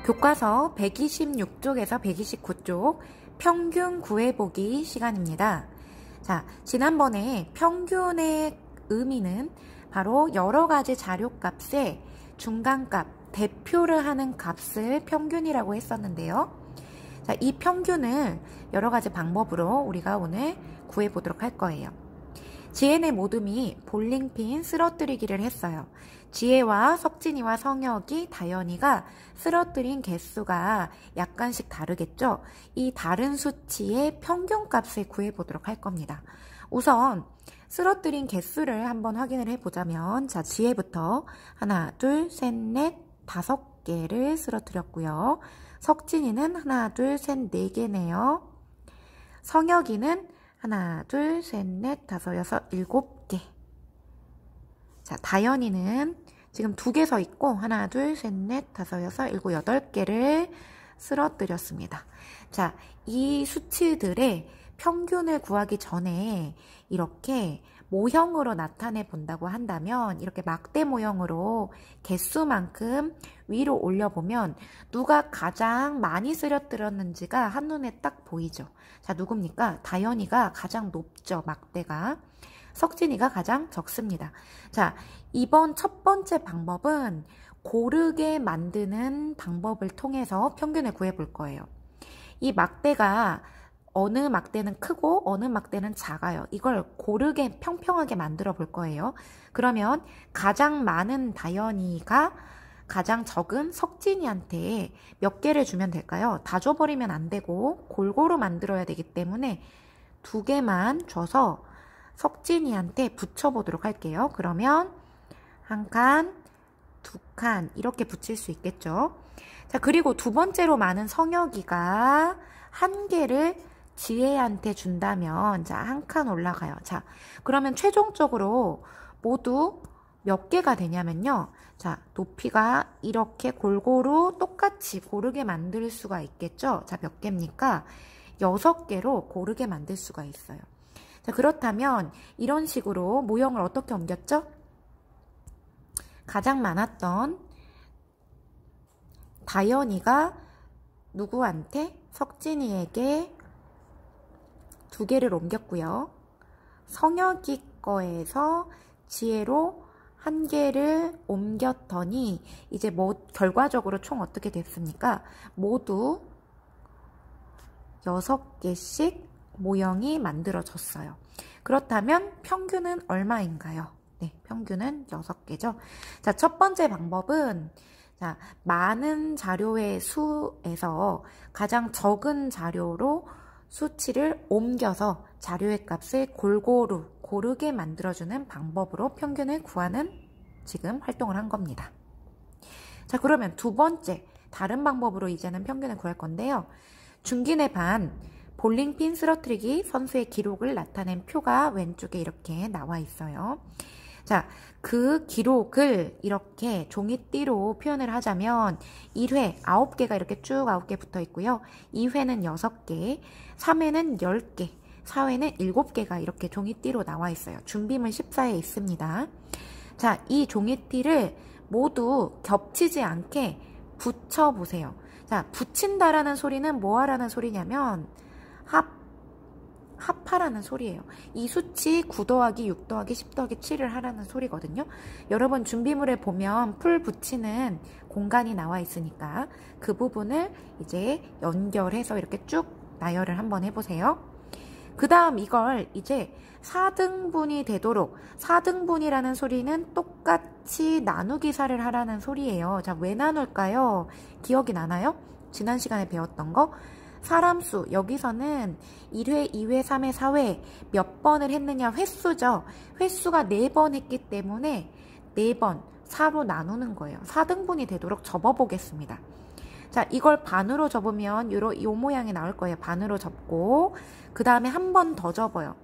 교과서 126쪽에서 129쪽 평균 구해보기 시간입니다. 자, 지난번에 평균의 의미는 바로 여러 가지 자료값의 중간값, 대표를 하는 값을 평균이라고 했었는데요. 자, 이 평균을 여러 가지 방법으로 우리가 오늘 구해보도록 할 거예요. 지혜네 모둠이 볼링핀 쓰러뜨리기를 했어요. 지혜와 석진이와 성혁이, 다현이가 쓰러뜨린 개수가 약간씩 다르겠죠? 이 다른 수치의 평균값을 구해보도록 할 겁니다. 우선 쓰러뜨린 개수를 한번 확인을 해보자면, 자, 지혜부터 하나, 둘, 셋, 넷, 5개를 쓰러뜨렸고요. 석진이는 하나, 둘, 셋, 4개네요. 성혁이는 하나, 둘, 셋, 넷, 5, 6, 7개. 자, 다현이는 지금 2개 서 있고 하나, 둘, 셋, 넷, 5, 6, 7, 8개를 쓰러뜨렸습니다. 자, 이 수치들의 평균을 구하기 전에 이렇게 모형으로 나타내 본다고 한다면, 이렇게 막대 모형으로 개수만큼 위로 올려보면 누가 가장 많이 쓰러뜨렸는지가 한눈에 딱 보이죠. 자, 누굽니까? 다현이가 가장 높죠, 막대가. 석진이가 가장 적습니다. 자, 이번 첫 번째 방법은 고르게 만드는 방법을 통해서 평균을 구해볼 거예요. 이 막대가 어느 막대는 크고 어느 막대는 작아요. 이걸 고르게 평평하게 만들어 볼 거예요. 그러면 가장 많은 다현이가 가장 적은 석진이한테 몇 개를 주면 될까요? 다 줘버리면 안 되고 골고루 만들어야 되기 때문에 2개만 줘서 석진이한테 붙여보도록 할게요. 그러면 1칸, 2칸 이렇게 붙일 수 있겠죠. 자, 그리고 두 번째로 많은 성혁이가 1개를 지혜한테 준다면, 자, 1칸 올라가요. 자, 그러면 최종적으로 모두 몇 개가 되냐면요. 자, 높이가 이렇게 골고루 똑같이 고르게 만들 수가 있겠죠. 자, 몇 개입니까? 6개로 고르게 만들 수가 있어요. 자, 그렇다면 이런 식으로 모형을 어떻게 옮겼죠? 가장 많았던 다현이가 누구한테? 석진이에게 2개를 옮겼고요. 성혁이 거에서 지혜로 1개를 옮겼더니 이제 뭐 결과적으로 총 어떻게 됐습니까? 모두 6개씩 모형이 만들어졌어요. 그렇다면 평균은 얼마인가요? 네, 평균은 6개죠. 자, 첫 번째 방법은, 자, 많은 자료의 수에서 가장 적은 자료로 수치를 옮겨서 자료의 값을 골고루 고르게 만들어주는 방법으로 평균을 구하는 지금 활동을 한 겁니다. 자, 그러면 두 번째 다른 방법으로 이제는 평균을 구할 건데요. 중기내 반 볼링핀 쓰러뜨리기 선수의 기록을 나타낸 표가 왼쪽에 이렇게 나와 있어요. 자, 그 기록을 이렇게 종이띠로 표현을 하자면 1회 9개가 이렇게 쭉 9개 붙어 있고요. 2회는 6개, 3회는 10개, 4회는 7개가 이렇게 종이띠로 나와 있어요. 준비물 14에 있습니다. 자, 이 종이띠를 모두 겹치지 않게 붙여보세요. 자, 붙인다라는 소리는 뭐 하라는 소리냐면 합하라는 소리예요. 이 수치 9 더하기 6 더하기 10 더하기 7을 하라는 소리거든요. 여러분 준비물에 보면 풀 붙이는 공간이 나와 있으니까 그 부분을 이제 연결해서 이렇게 쭉 나열을 한번 해보세요. 그 다음 이걸 이제 4등분이 되도록, 4등분이라는 소리는 똑같이 나누기사를 하라는 소리예요. 자, 왜 나눌까요? 기억이 나나요? 지난 시간에 배웠던 거? 사람수, 여기서는 1회, 2회, 3회, 4회 몇 번을 했느냐 횟수죠. 횟수가 4번 했기 때문에 4번 4로 나누는 거예요. 4등분이 되도록 접어보겠습니다. 자, 이걸 반으로 접으면 요 모양이 나올 거예요. 반으로 접고 그 다음에 한 번 더 접어요.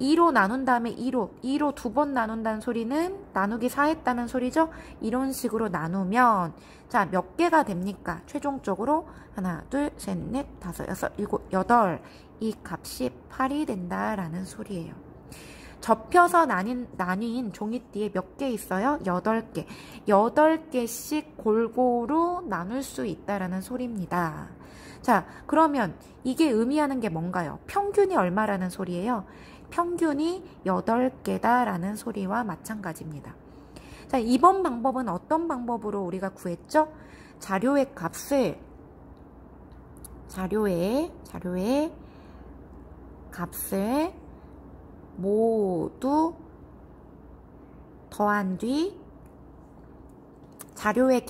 2로 나눈 다음에 2로 2번 나눈다는 소리는 나누기 4 했다는 소리죠. 이런 식으로 나누면 자, 몇 개가 됩니까? 최종적으로 하나, 둘, 셋, 넷, 5, 6, 7, 8 이 값이 8이 된다라는 소리예요. 접혀서 나뉜 종이띠에 몇 개 있어요? 8개. 8개씩 골고루 나눌 수 있다라는 소리입니다. 자, 그러면 이게 의미하는 게 뭔가요? 평균이 얼마라는 소리예요? 평균이 8개다라는 소리와 마찬가지입니다. 자, 이번 방법은 어떤 방법으로 우리가 구했죠? 자료의 값을 모두 더한 뒤 자료의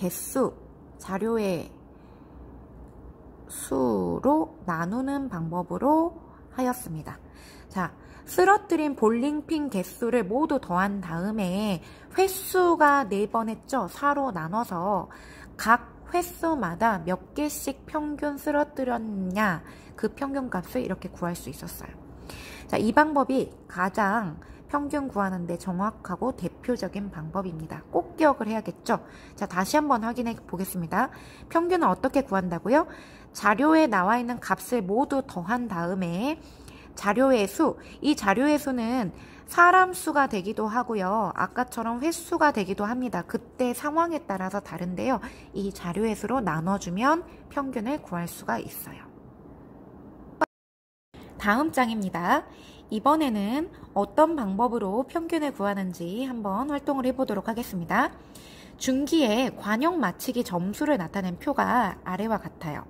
수로 나누는 방법으로 하였습니다. 자, 쓰러뜨린 볼링핀 개수를 모두 더한 다음에 횟수가 4번 했죠? 4로 나눠서 각 횟수마다 몇 개씩 평균 쓰러뜨렸냐, 그 평균값을 이렇게 구할 수 있었어요. 자, 이 방법이 가장 평균 구하는데 정확하고 대표적인 방법입니다. 꼭 기억을 해야겠죠? 자, 다시 한번 확인해 보겠습니다. 평균은 어떻게 구한다고요? 자료에 나와 있는 값을 모두 더한 다음에 자료의 수, 이 자료의 수는 사람 수가 되기도 하고요. 아까처럼 횟수가 되기도 합니다. 그때 상황에 따라서 다른데요. 이 자료의 수로 나눠주면 평균을 구할 수가 있어요. 다음 장입니다. 이번에는 어떤 방법으로 평균을 구하는지 한번 활동을 해보도록 하겠습니다. 중기에 관용 맞히기 점수를 나타낸 표가 아래와 같아요.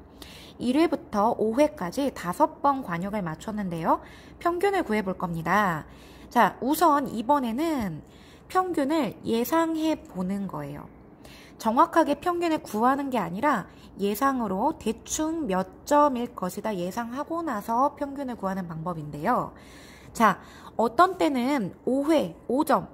1회부터 5회까지 5번 관역을 맞췄는데요. 평균을 구해볼 겁니다. 자, 우선 이번에는 평균을 예상해 보는 거예요. 정확하게 평균을 구하는 게 아니라 예상으로 대충 몇 점일 것이다 예상하고 나서 평균을 구하는 방법인데요. 자, 어떤 때는 5회, 5점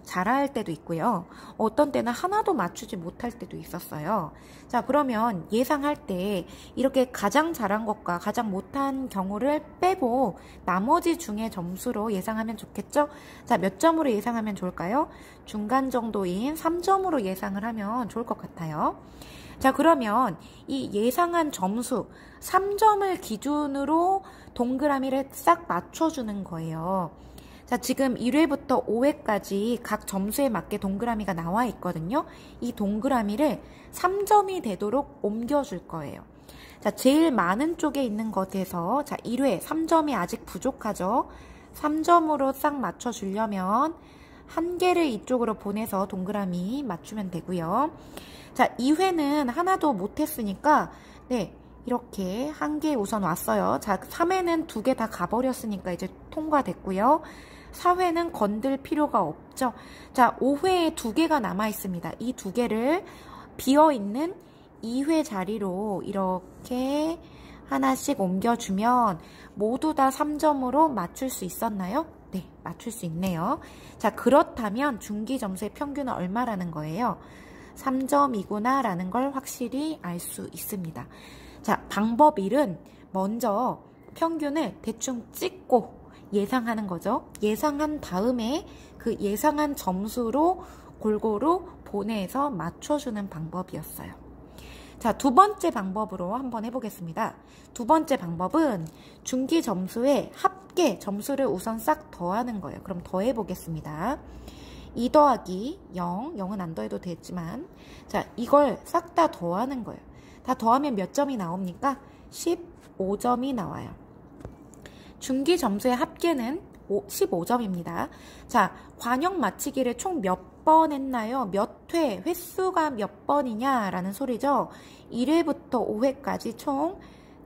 잘할 때도 있고요. 어떤 때는 하나도 맞추지 못할 때도 있었어요. 자, 그러면 예상할 때 이렇게 가장 잘한 것과 가장 못한 경우를 빼고 나머지 중에 점수로 예상하면 좋겠죠? 자, 몇 점으로 예상하면 좋을까요? 중간 정도인 3점으로 예상을 하면 좋을 것 같아요. 자, 그러면 이 예상한 점수 3점을 기준으로 동그라미를 싹 맞춰주는 거예요. 자, 지금 1회부터 5회까지 각 점수에 맞게 동그라미가 나와 있거든요. 이 동그라미를 3점이 되도록 옮겨줄 거예요. 자, 제일 많은 쪽에 있는 것에서 자, 1회 3점이 아직 부족하죠. 3점으로 싹 맞춰주려면 한 개를 이쪽으로 보내서 동그라미 맞추면 되고요. 자, 2회는 하나도 못했으니까 네, 이렇게 한 개 우선 왔어요. 자, 3회는 2개 다 가버렸으니까 이제 통과됐고요. 4회는 건들 필요가 없죠. 자, 5회에 2개가 남아 있습니다. 이 2개를 비어있는 2회 자리로 이렇게 하나씩 옮겨주면 모두 다 3점으로 맞출 수 있었나요? 네, 맞출 수 있네요. 자, 그렇다면 중기 점수의 평균은 얼마라는 거예요? 3점이구나 라는 걸 확실히 알 수 있습니다. 자, 방법 1은 먼저 평균을 대충 찍고 예상하는 거죠. 예상한 다음에 그 예상한 점수로 골고루 보내서 맞춰주는 방법이었어요. 자, 두 번째 방법으로 한번 해보겠습니다. 두 번째 방법은 중기 점수의 합계 점수를 우선 싹 더하는 거예요. 그럼 더해보겠습니다. 2 더하기 0, 0은 안 더해도 되지만 자, 이걸 싹 다 더하는 거예요. 다 더하면 몇 점이 나옵니까? 15점이 나와요. 중기 점수의 합계는 15점입니다. 자, 관역 맞히기를 총 몇 번 했나요? 몇 회, 횟수가 몇 번이냐라는 소리죠. 1회부터 5회까지 총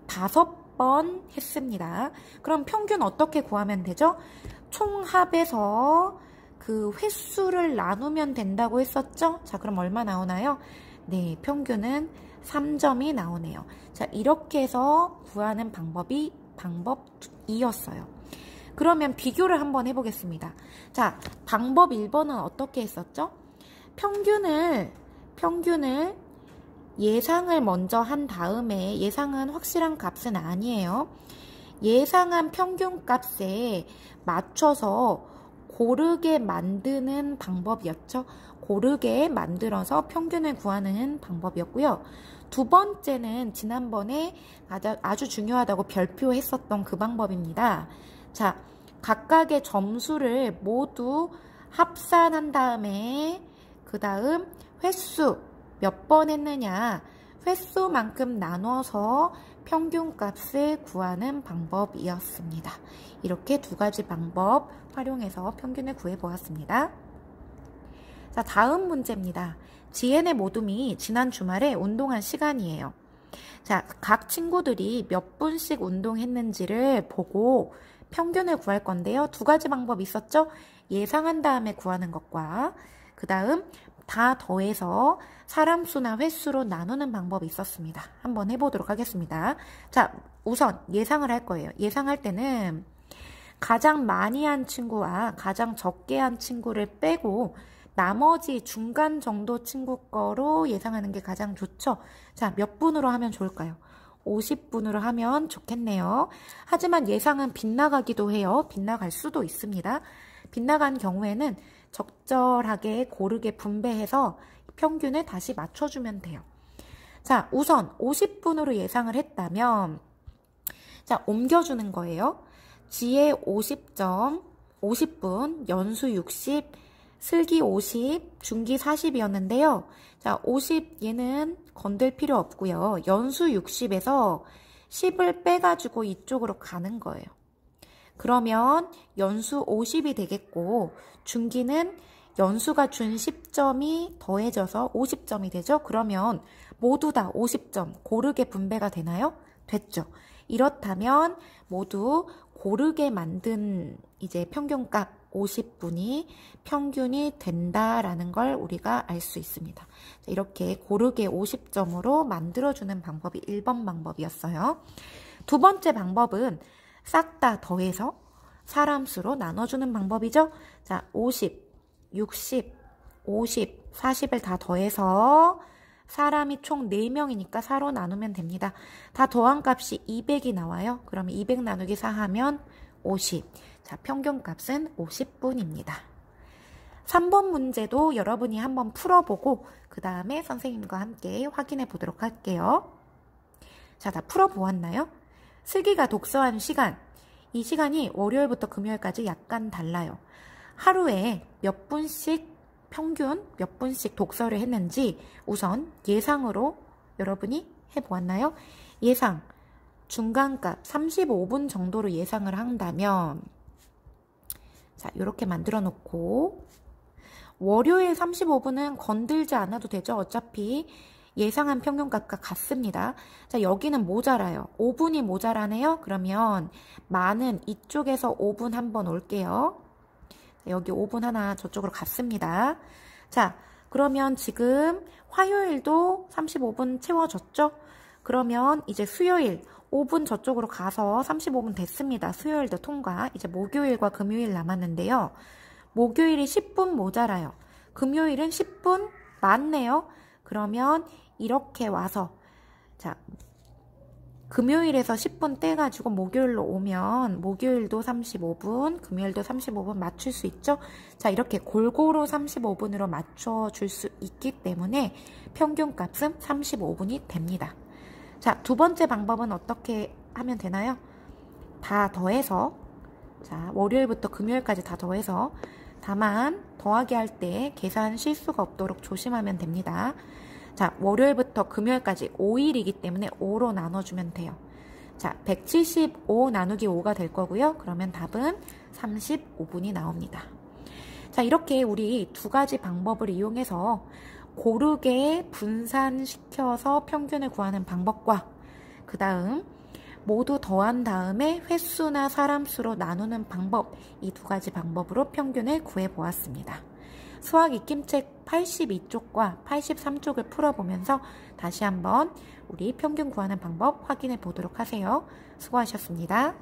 5번 했습니다. 그럼 평균 어떻게 구하면 되죠? 총합에서 그 횟수를 나누면 된다고 했었죠? 자, 그럼 얼마 나오나요? 네, 평균은 3점이 나오네요. 자, 이렇게 해서 구하는 방법이 방법 2였어요. 그러면 비교를 한번 해보겠습니다. 자, 방법 1번은 어떻게 했었죠? 평균을 예상을 먼저 한 다음에 예상은 확실한 값은 아니에요. 예상한 평균값에 맞춰서 고르게 만드는 방법이었죠. 고르게 만들어서 평균을 구하는 방법이었고요. 두 번째는 지난번에 아주 중요하다고 별표했었던 그 방법입니다. 자, 각각의 점수를 모두 합산한 다음에 그 다음 횟수 몇 번 했느냐 횟수만큼 나눠서 평균값을 구하는 방법이었습니다. 이렇게 두 가지 방법 활용해서 평균을 구해보았습니다. 자, 다음 문제입니다. 지혜네 모둠이 지난 주말에 운동한 시간이에요. 자, 각 친구들이 몇 분씩 운동했는지를 보고 평균을 구할 건데요. 두 가지 방법이 있었죠? 예상한 다음에 구하는 것과 그 다음 다 더해서 사람 수나 횟수로 나누는 방법이 있었습니다. 한번 해보도록 하겠습니다. 자, 우선 예상을 할 거예요. 예상할 때는 가장 많이 한 친구와 가장 적게 한 친구를 빼고 나머지 중간 정도 친구 거로 예상하는 게 가장 좋죠. 자, 몇 분으로 하면 좋을까요? 50분으로 하면 좋겠네요. 하지만 예상은 빗나가기도 해요. 빗나갈 수도 있습니다. 빗나간 경우에는 적절하게 고르게 분배해서 평균을 다시 맞춰주면 돼요. 자, 우선 50분으로 예상을 했다면 자, 옮겨주는 거예요. 지혜 50점, 50분, 연수 60, 슬기 50, 중기 40이었는데요. 자, 50 얘는 건들 필요 없고요. 연수 60에서 10을 빼가지고 이쪽으로 가는 거예요. 그러면 연수 50이 되겠고 중기는 연수가 준 10점이 더해져서 50점이 되죠. 그러면 모두 다 50점 고르게 분배가 되나요? 됐죠. 이렇다면 모두 고르게 만든 이제 평균값 50분이 평균이 된다라는 걸 우리가 알 수 있습니다. 이렇게 고르게 50점으로 만들어주는 방법이 1번 방법이었어요. 두 번째 방법은 싹 다 더해서 사람 수로 나눠주는 방법이죠. 자, 50, 60, 50, 40을 다 더해서 사람이 총 4명이니까 4로 나누면 됩니다. 다 더한 값이 200이 나와요. 그러면 200 나누기 4 하면 50. 자, 평균값은 50분입니다. 3번 문제도 여러분이 한번 풀어보고 그 다음에 선생님과 함께 확인해 보도록 할게요. 자, 다 풀어보았나요? 슬기가 독서하는 시간. 이 시간이 월요일부터 금요일까지 약간 달라요. 하루에 몇 분씩 평균 몇 분씩 독서를 했는지 우선 예상으로 여러분이 해보았나요? 예상 중간값 35분 정도로 예상을 한다면 자, 이렇게 만들어 놓고 월요일 35분은 건들지 않아도 되죠. 어차피 예상한 평균값과 같습니다. 자, 여기는 모자라요. 5분이 모자라네요. 그러면 많은 이쪽에서 5분 한번 올게요. 여기 5분 하나 저쪽으로 갔습니다. 자, 그러면 지금 화요일도 35분 채워졌죠? 그러면 이제 수요일 5분 저쪽으로 가서 35분 됐습니다. 수요일도 통과. 이제 목요일과 금요일 남았는데요. 목요일이 10분 모자라요. 금요일은 10분 많네요. 그러면 이렇게 와서 자, 금요일에서 10분 떼가지고 목요일로 오면 목요일도 35분, 금요일도 35분 맞출 수 있죠? 자, 이렇게 골고루 35분으로 맞춰줄 수 있기 때문에 평균값은 35분이 됩니다. 자, 두 번째 방법은 어떻게 하면 되나요? 다 더해서 자, 월요일부터 금요일까지 다 더해서 다만 더하기 할 때 계산 실수가 없도록 조심하면 됩니다. 자, 월요일부터 금요일까지 5일이기 때문에 5로 나눠주면 돼요. 자, 175 나누기 5가 될 거고요. 그러면 답은 35분이 나옵니다. 자, 이렇게 우리 두 가지 방법을 이용해서 고르게 분산시켜서 평균을 구하는 방법과 그 다음 모두 더한 다음에 횟수나 사람 수로 나누는 방법, 이 두 가지 방법으로 평균을 구해보았습니다. 수학 익힘책 82쪽과 83쪽을 풀어보면서 다시 한번 우리 평균 구하는 방법 확인해 보도록 하세요. 수고하셨습니다.